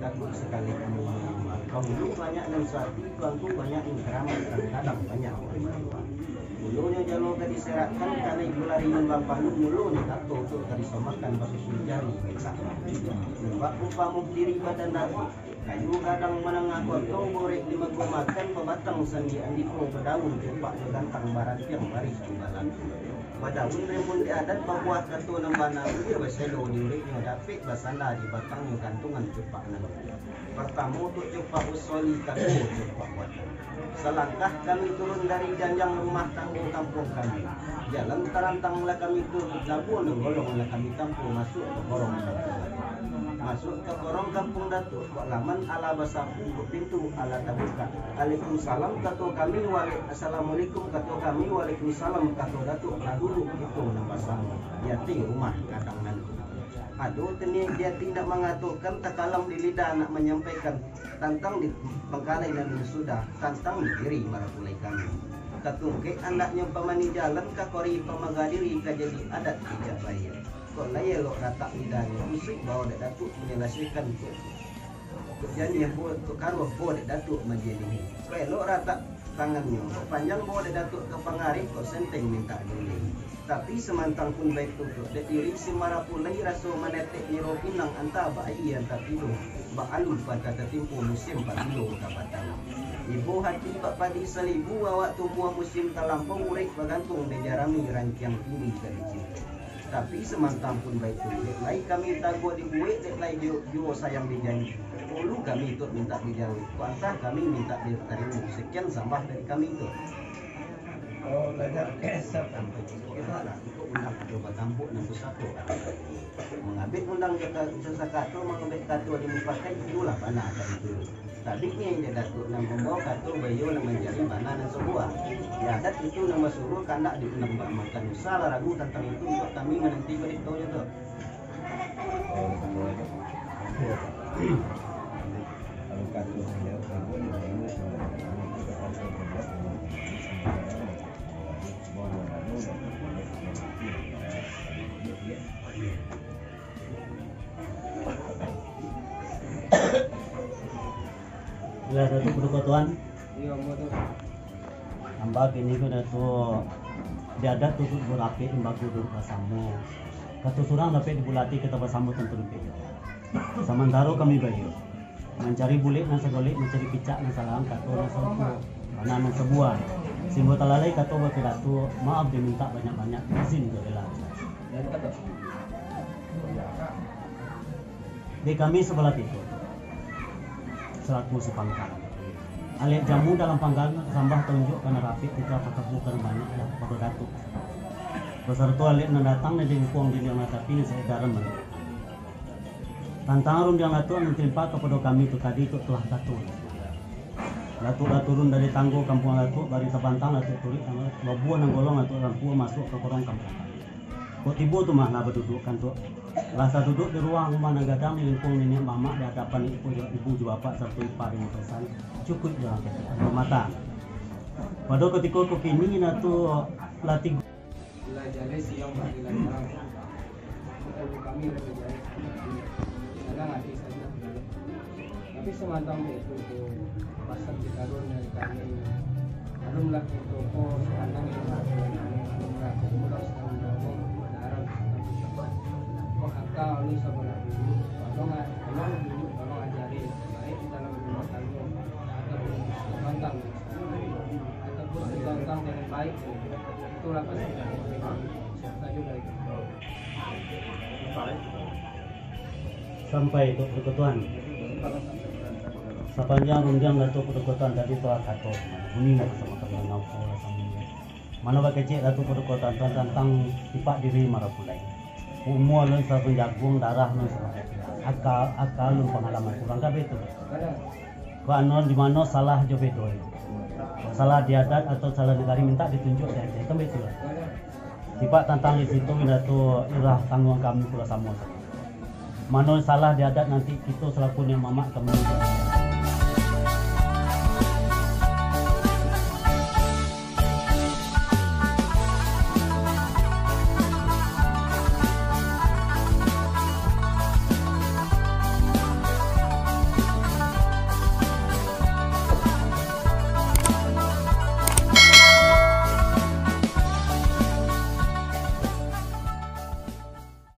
takut sekali kamu dulu banyak dan sapi tuanku banyak yang keramat kadang banyak mulunya jalo ka diseratkan karena ibu lari yang bapak lu mulunya tato tuh dari somakan baru jari sebab upamu diri badan aku kayu kadang menengah kotong borek di gua makan pebatang sandi andiko berdaun cepak gantang barat yang baris imbalan badaun rembun di adat babuah katu nambana dia baselo diuriknya dapik basanda di batangnya gantungan cepak nan pertama untuk cepak usoli katu cepak watan selangkah kami turun dari janjang rumah tangguh kampung kami jalan terantanglah kami turun labuan golonglah kami tampung masuk ke gorong masuk ke gorong kampung Datuk laman ala basapu pintu ala tabuka Waalaikumsalam kata kami assalamualaikum kata kami waalaikumsalam kata Datuk lah dulu itu nama sama yati rumah kadang nanti aduh dia tidak mengaturkan tak kalam di lidah nak menyampaikan tantang di Bengkalai dan sudah tantang di diri marapulai kami katungke andaknya pemani jalan kakori pemagadiri kajadi adat tidak bayar kok laya lo rata lidahnya musik bawa dek Datuk menyelesaikan janji yang buat tu karuh bawa dek Datuk majeli kok lo rata tangannya panjang bawa dek Datuk ke pengarif kok senteng minta dulu tapi semantang pun baik tutup dek diri si marapulai raso menetek niro pinang anta bayi yang tak tidur bak alum pada tertimpu musim patilo kapatan ibu hati bak padi selibu awak tumbuh musim talampau urek bergantung di jarami rancang tinggi dari cinta tapi semantang pun baik tutup lai kami tago di buik dek lai juo sayang dijanji dulu kami itu minta dijauhi kuasa kami minta diterima sekian sambah dari kami itu oh belajar kesep sampai kita lah ikut undang coba tampuk nombor 1 mengambil undang jaka sesakato mengambil kato di mufakai itulah panah dari dulu tadi ni dia Datuk nam membawa kato bayo nam menjadi panah dan sebuah di adat itu nama suruh kandak di undang bak makan salah ragu tentang itu untuk kami menanti beritonya tu kalau kato dia kamu ini Bila satu perkotaan, iya motor ambak ini ko tu diadat tu berapi ambak tu bersama. Kata surang dapat dibulati kita bersama tentu lebih. Sementara kami bayu mencari bulik dan segolik, mencari picak dan salam kata dan sebuah, mana sebuah. Simbol talalai kata berkata tu maaf diminta banyak-banyak izin ke dalam. Di kami sebelah itu selaku sepangkal. Alik jamu dalam pangkal sambah tunjuk karena rapi kita pakai bukan banyak lah pada Datuk. Beserta alik datang di kuang di yang tapi saya dalam. Tantangan rundang Datuk mentimpa kepada kami itu tadi itu telah Datuk. Datuk dah turun dari tangguh kampung Datuk bari Tabantang Datuk turik lobuan nang golong Datuk lampu masuk ke korong kampung. Kok tiba tu mah lah berduduk kan tu. Rasa duduk di ruang rumah nagadang di lingkung nenek mama di hadapan ibu juga bapak serta ipar yang pesan cukup jalan kaki mata. Pada ketika kekini na tu latih belajar siang bagi lanang kalau kami belajar kadang ada saja tapi semantang itu pasal di karun dari kami alumlah itu kok sekarang ini alumlah kemudian setahun dahulu darah kok angka ini sebelah dulu tolong ajari baik di dalam rumah tangga ataupun semantang ataupun semantang dengan baik itulah pasti siapa juga itu sampai itu perketuan. Sepanjang runjang Datuk perketuan tadi telah kata bunyi nak sama kalian ngau sama mana bak kecil Datuk perketuan tentang tipak diri marapulai. Umur lu sa jagung darah lu akal lu pengalaman kurang ka betul. Ko anon di mana salah jo betul. Salah diadat atau salah negara minta ditunjuk saya kan betul. Tipak tantang di situ Datuk irah tanggung kami pula sama. Mana salah diadat nanti kita selaku yang mamak kami